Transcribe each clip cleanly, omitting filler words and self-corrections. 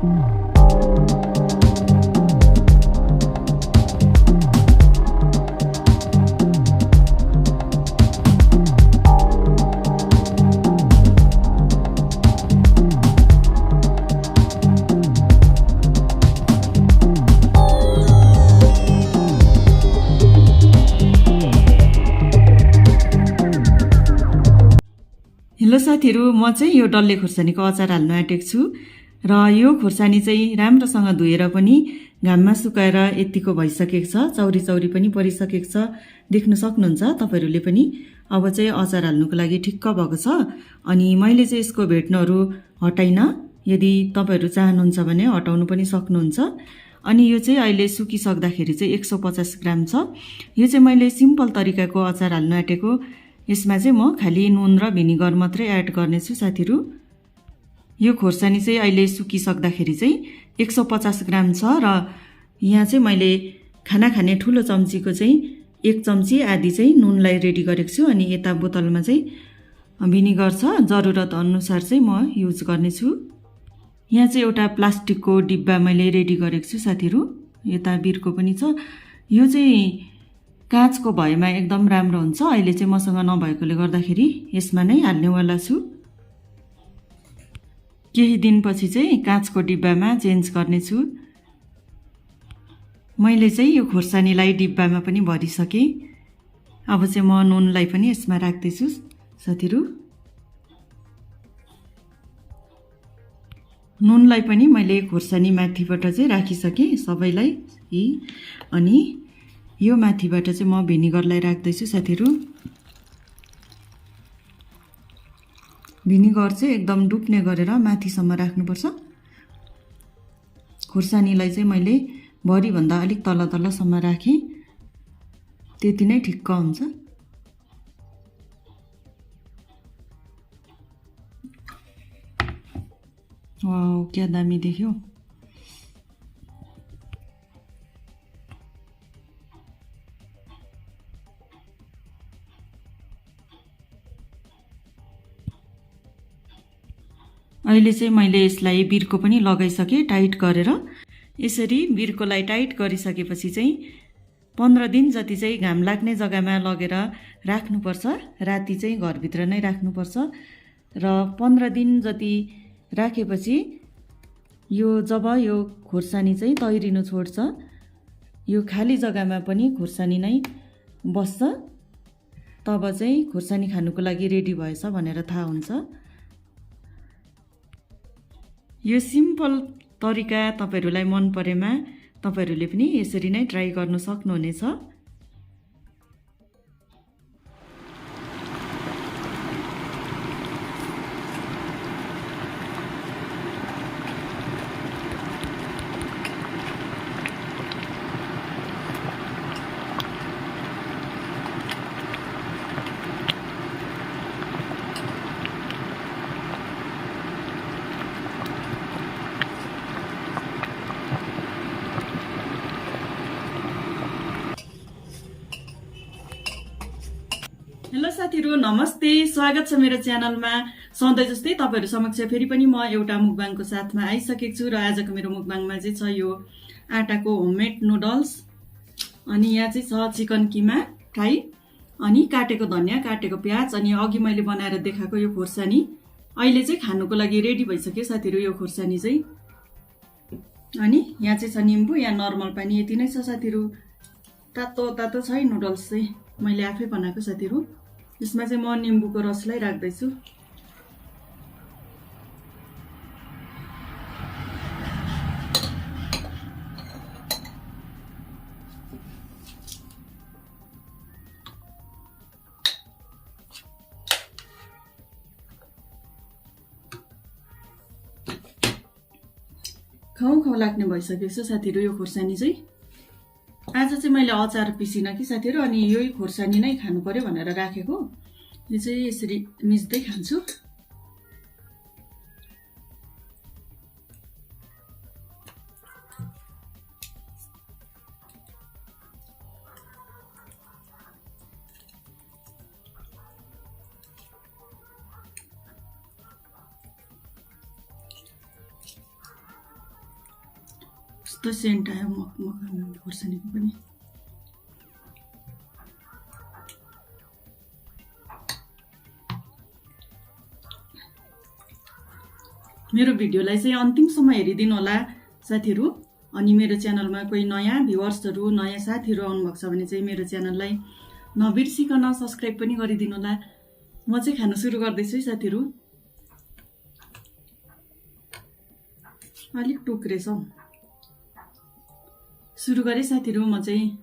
Hello साथीहरु, म चाहिँ यो डल्ले खुर्सानीको अचार हाल्न आँटेको छु र यो खुर्सानी चाहिँ राम्रोसँग धोएर पनि घाममा सुकाएर यतिको भइसकेको छ। चौरी चौरी पनि परिसकेको छ, देख्न सक्नुहुन्छ तपाईहरुले पनि। अब चाहिँ अचार हाल्नुको लागि ठिक्क भएको छ। अनि मैले चाहिँ यसको भेट्नहरु हटाइन, यदि तपाईहरु चाहनुहुन्छ भने हटाउनु पनि सक्नुहुन्छ। अनि यो चाहिँ अहिले सुकिसक्दाखेरि चाहिँ 150 ग्राम छ। यो चाहिँ मैले सिम्पल तरिकाको अचार हाल्न आँटेको। यसमा चाहिँ म खाली नुन र भिनेगर मात्रै एड गर्नेछु साथीहरु। यो खोर्सानी चाहिँ अहिले सुकिसक्दाखेरि चाहिँ 150 ग्राम छ र यहाँ चाहिँ मैले खाना खाने ठुलो चम्चीको चाहिँ 1 चम्ची आधी चाहिँ नुनलाई रेडी गरेको छु। अनि यता बोतलमा चाहिँ भिनेगर छ, जरुरत अनुसार चाहिँ म युज गर्नेछु। यहाँ चाहिँ एउटा प्लास्टिकको डिब्बा मैले रेडी गरेको छु साथीहरु। यता बिर्को पनि छ। यो चाहिँ काँचको भएमा एकदम राम्रो हुन्छ। अहिले चाहिँ मसँग नभएकोले गर्दाखेरि यसमा नै हाल्नेवाला छु। केही दिनपछि चाहिँ काँचको डिब्बामा चेन्ज गर्नेछु। मैले चाहिँ यो खुर्सानीलाई डिब्बामा पनि भरिसकेँ। अब चाहिँ म नुनलाई पनि यसमा राख्दैछु साथीहरु। नुनलाई पनि मैले खुर्सानी माथिबाट चाहिँ राखिसकेँ सबैलाई। अनि यो माथिबाट चाहिँ म भिनेगरलाई राख्दैछु साथीहरु। भिनेगर चाहिँ एकदम डुब्ने गरेर माथिसम्म राख्नुपर्छ। खुर्सानीलाई चाहिँ मैले भरिभन्दा अलिक तल तलसम्म राखेँ, त्यति नै ठिक्क हुन्छ। वाउ, क्या दामी देख्यो। अहिले चाहिँ मैले यसलाई बिर्को पनि लगाइसकेँ टाइट गरेर। यसरी बिर्कोलाई टाइट गरिसकेपछि चाहिँ 15 दिन जति चाहिँ घाम लाग्ने जग्गामा लगेर राख्नुपर्छ। राति चाहिँ घरभित्र नै राख्नुपर्छ र 15 दिन जति राखेपछि जब यो खुर्सानी चाहिँ तैरिनु छोड्छ, यो खाली जग्गामा पनि खुर्सानी नै बस्छ, तब चाहिँ खुर्सानी खानुको लागि रेडी भएछ भनेर थाहा हुन्छ। यो सिम्पल तरिका तपाईहरुलाई मन परेमा तपाईहरुले पनि यसरी नै ट्राई गर्न सक्नुहुनेछ। हेलो साथीहरु, नमस्ते, स्वागत छ मेरो च्यानलमा। सधैं जस्तै तपाईहरु समक्ष फेरि पनि म एउटा मुकबाङको साथमा आइसकेको छु र आजको मेरो मुकबाङमा चाहिँ छ यो आटाको होममेड नुडल्स। अनि यहाँ चाहिँ छ चिकन किमा फ्राई, अनि काटेको धनिया, काटेको प्याज, अनि अघि मैले बनाएर देखाएको यो खुर्सानी। अहिले चाहिँ खानुको लागि रेडी भइसक्यो साथीहरु यो खुर्सानी चाहिँ। अनि यहाँ चाहिँ छ निम्बु, यहाँ नर्मल पानी, यति नै छ साथीहरु। तातो तातो छ है नुडल्स चाहिँ, मैले आफै बनाएको साथीहरु। यसमा चाहिँ म निम्बुको रसलाई राख्दैछु। खाउ खाउ लाग्ने भइसकेको छ साथीहरु यो खुर्सानी चाहिँ। आज चाहिँ मैले अचार पिसिन कि साथीहरु, अनि यही खुर्सानी नै खानु पर्यो भनेर राखेको। यो चाहिँ यसरी मिच्दै खान्छु। कस्तो सेन्ट आयो खोर्सानीको पनि। मेरो भिडियोलाई चाहिँ अन्तिमसम्म हेरिदिनु होला साथीहरू। अनि मेरो च्यानलमा कोही नयाँ भ्युअर्सहरू नयाँ साथीहरू आउनुभएको छ भने चाहिँ मेरो च्यानललाई नबिर्सिकन सब्स्क्राइब पनि गरिदिनु होला। म चाहिँ खान सुरु गर्दैछु है साथीहरू। अलिक टुक्रेछ हौ। सुरु गरे साथीहरू म चाहिँ।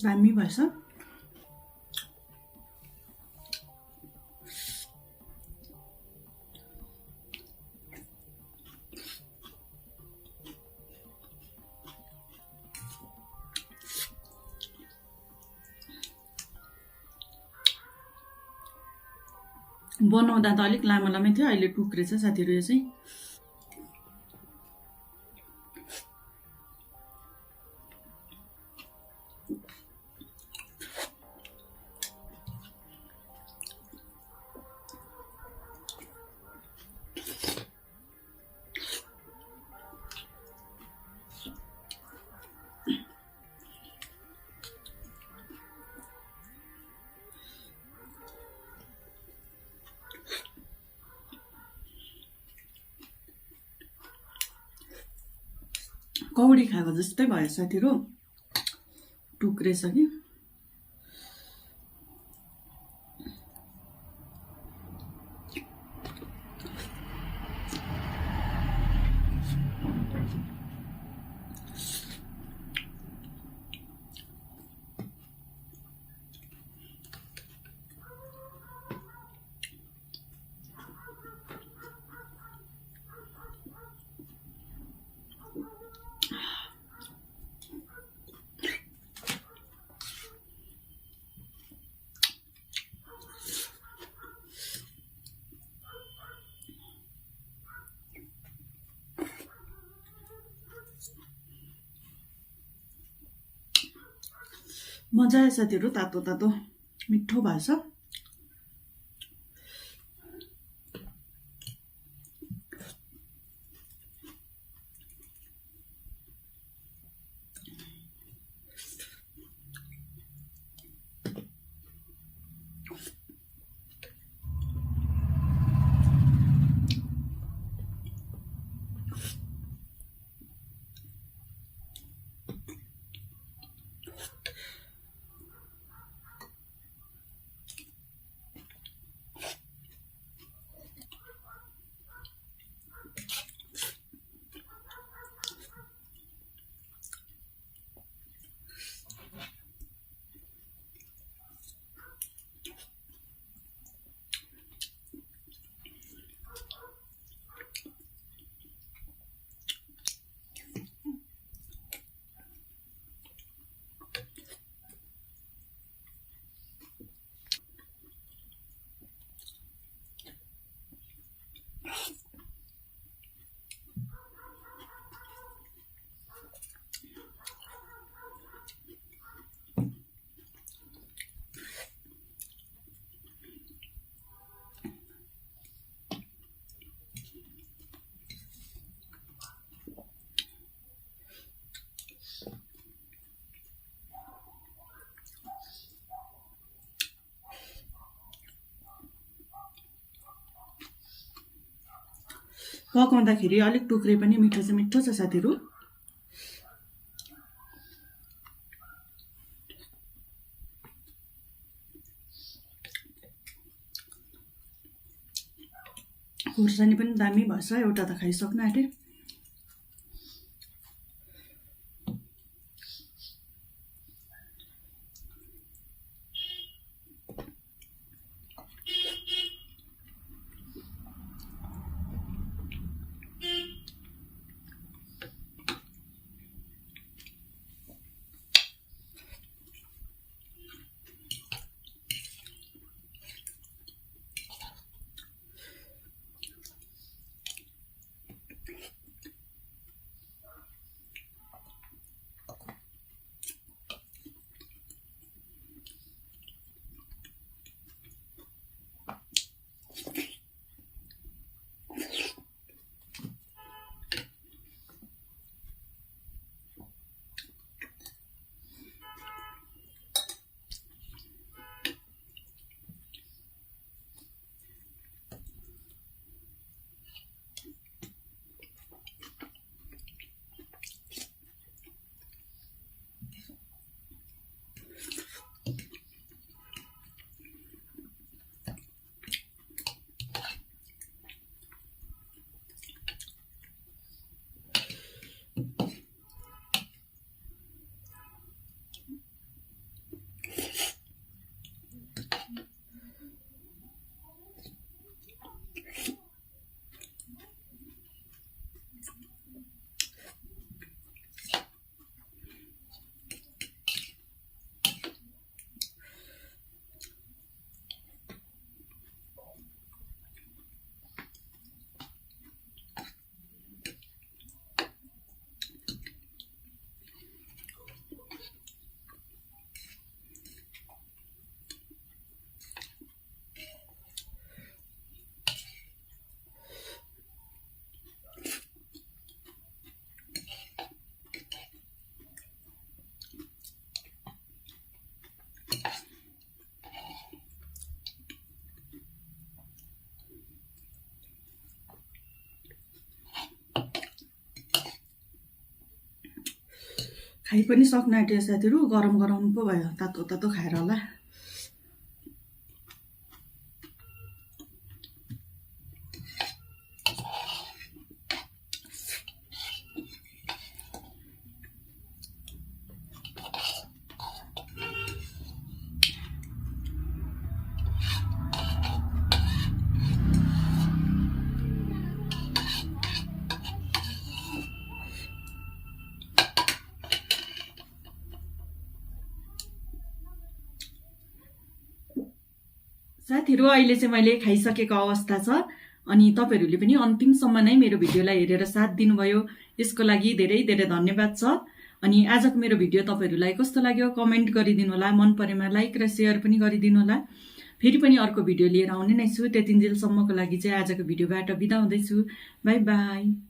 दामी भएछ। बनाउँदा त अलिक लामो लामै थियो, अहिले टुक्रेछ साथीहरू यो चाहिँ। कौडी खाएको जस्तै भयो साथीहरू, टुक्रेछ कि। मजा आयो साथीहरू, तातो तातो मिठो भएछ। पकाउँदाखेरि अलिक टुक्रे पनि मिठो छ साथीहरू। खुर्सानी पनि दामी भएछ, एउटा त खाइसक्न आँटे। खाइ पनि सक्नु आँट्यो साथीहरू, गरम गरम पो भयो, तातो तातो खाएर होला। साथीहरू अहिले चाहिँ मैले खाइसकेको अवस्था छ। अनि तपाईहरूले पनि अन्तिमसम्म नै मेरो भिडियोलाई हेरेर साथ दिनुभयो, यसको लागि धेरै धेरै धन्यवाद छ। अनि आजको मेरो भिडियो तपाईहरूलाई कस्तो लाग्यो कमेन्ट गरिदिनु होला, मन परेमा लाइक र सेयर पनि गरिदिनु होला। फेरि पनि अर्को भिडियो लिएर आउने नै छु, त्यतिन्जेलसम्मको लागि चाहिँ आजको भिडियोबाट बिदा हुँदैछु। By by.